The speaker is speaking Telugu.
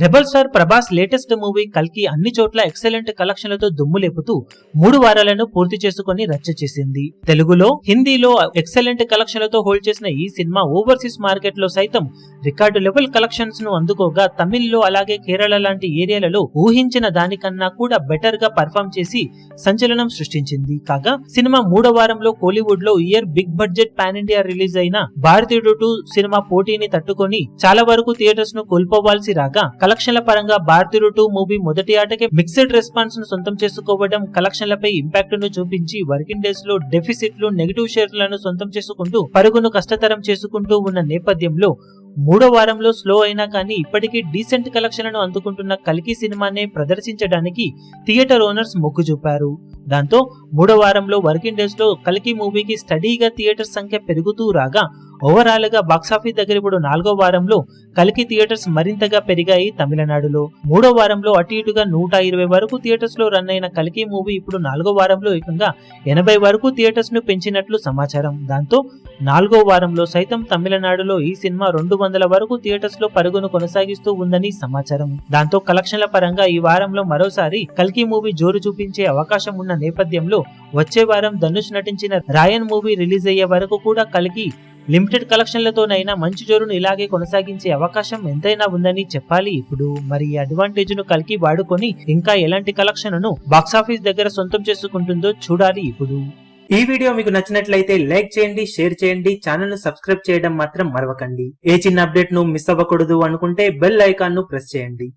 Rebel star Prabhas latest movie కల్కి అన్ని చోట్ల ఎక్సలెంట్ కలెక్షన్లతో దుమ్ము లేపుతూ 3 వారాలను పూర్తి చేసుకుని రచ్చ చేసింది. తెలుగులో, హిందీలో ఎక్సలెంట్ కలెక్షన్లతో హోల్డ్ చేసిన ఈ సినిమా ఓవర్సీస్ మార్కెట్ లో సైతం రికార్డు లెవెల్ కలెక్షన్స్ ను అందుకోగా, తమిళ్లో అలాగే కేరళ లాంటి ఏరియాలలో ఊహించిన దానికన్నా కూడా బెటర్ గా పర్ఫామ్ చేసి సంచలనం సృష్టించింది. కాగా సినిమా 3వ వారంలో కోలీవుడ్ లో year big budget pan India release అయిన భారతీయుడు 2 సినిమా పోటీని తట్టుకొని చాలా వరకు థియేటర్స్ ను కోల్పోవాల్సి రాగా, కలెక్షన్ల పరంగా భారతీయుడు 2 మూవీ మొదటి ఆటకే మిక్స్డ్ రెస్పాన్స్ ను సొంతం చేసుకోవడం కలెక్షన్లపై ఇంపాక్ట్ ను చూపించి వర్కింగ్ డేస్ లో డెఫిసిట్లు, నెగిటివ్ షేర్లను సొంతం చేసుకుంటూ పరుగును కష్టతరం చేసుకుంటూ ఉన్న నేపథ్యంలో 3వ వారంలో స్లో అయినా కానీ ఇప్పటికీ డీసెంట్ కలెక్షన్లను అందుకుంటున్న కల్కి సినిమానే ప్రదర్శించడానికి థియేటర్ ఓనర్స్ మొగ్గు చూపారు. దాంతో 3వ వారంలో వర్కింగ్ డేస్ లో కల్కి మూవీకి స్టడీగా థియేటర్ సంఖ్య పెరుగుతూ రాగా, ఓవరాల్ గా బాక్సాఫీస్ దగ్గర ఇప్పుడు 4వ వారంలో కల్కి థియేటర్స్ మరింతగా పెరిగాయి. తమిళనాడులో 3వ వారంలో అటు ఇటుగా 120 వరకు థియేటర్స్ లో రన్ అయిన కల్కి మూవీ ఇప్పుడు 4వ వారంలో ఏకంగా 80 వరకు థియేటర్స్ ను పెంచినట్లు సమాచారం. దాంతో 4వ వారంలో సైతం తమిళనాడులో ఈ సినిమా 200 వరకు థియేటర్స్ లో పరుగును కొనసాగిస్తూ ఉందని సమాచారం. దాంతో కలెక్షన్ల పరంగా ఈ వారంలో మరోసారి కల్కి మూవీ జోరు చూపించే అవకాశం ఉన్న నేపథ్యంలో వచ్చే వారం ధనుష్ నటించిన రాయన్ మూవీ రిలీజ్ అయ్యే వరకు కూడా కల్కి లిమిటెడ్ కలెక్షన్లతోనైనా మంచి జోరును ఇలాగే కొనసాగించే అవకాశం ఎంతైనా ఉందని చెప్పాలి. ఇప్పుడు మరి ఈ అడ్వాంటేజ్ ను కల్కి వాడుకొని ఇంకా ఎలాంటి కలెక్షన్ ను బాక్సాఫీస్ దగ్గర సొంతం చేసుకుంటుందో చూడాలి. ఇప్పుడు ఈ వీడియో మీకు నచ్చినట్లయితే లైక్ చేయండి, షేర్ చేయండి, ఛానల్ ను సబ్స్క్రైబ్ చేయడం మాత్రం మరవకండి. ఏ చిన్న అప్డేట్ ను మిస్ అవ్వకూడదు అనుకుంటే బెల్ ఐకాన్ ను ప్రెస్ చేయండి.